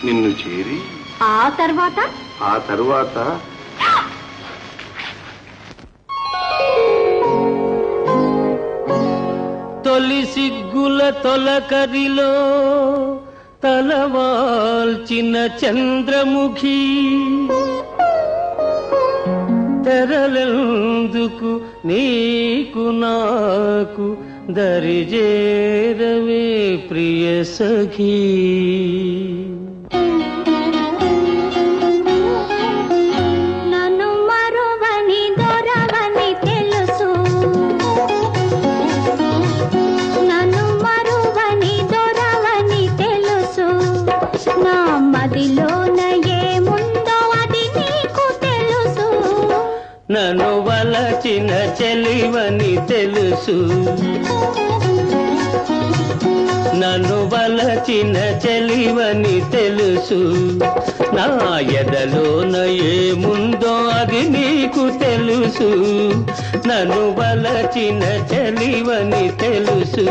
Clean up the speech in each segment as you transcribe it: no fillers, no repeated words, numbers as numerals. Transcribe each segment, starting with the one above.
నిన్ను చేరి ఆ తర్వాత తొలి సిగ్గుల తొలకరిలో తలవాల్చిన చంద్రముఖి తెరలెందుకు నీకు నాకు దరిజేరవే ప్రియ సఖీ. నన్ను వలచిన చెలివని తెలుసు, నన్ను వలచిన చెలివని తెలుసు. నా ఎదలోన ఏముందో అది నీకు తెలుసు. నన్ను వలచిన చెలివని తెలుసు.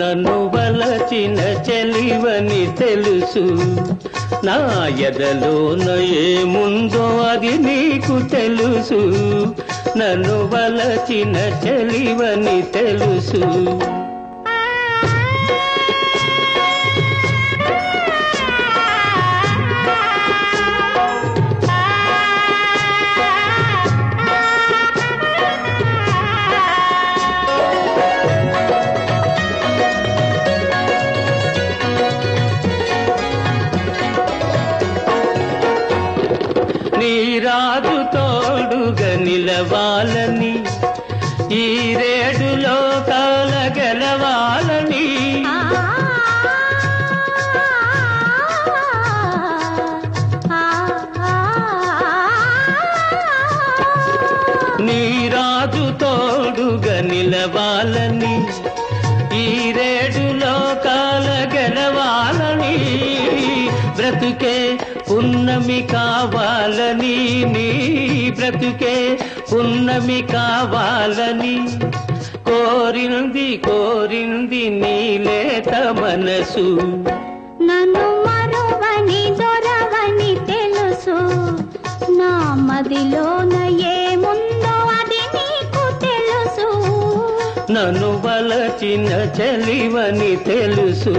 నన్ను వలచిన చెలివని తెలుసు. నా ఎదలోన ఏముందో అది నీకు తెలుసు. నన్ను వలచిన చెలివని తెలుసు. నీ రాజు తోడుగా నిలవాలని, ఈ రేడులో కాల గెలవాలని, నీ రాజు తోడుగా నిలవాలని, ఈ రేడులో కాల గెలవాలని, బ్రతుకే పున్నమి కావాలని, నీ బ్రతుకే పున్నమి కావాలని కోరింది కోరింది నీలేత మనసు. నన్ను మరువని దొరవని తెలుసు. నా మదిలోన ఏముందో అది నీకు తెలుసు. నన్ను వలచిన చెలివని తెలుసు.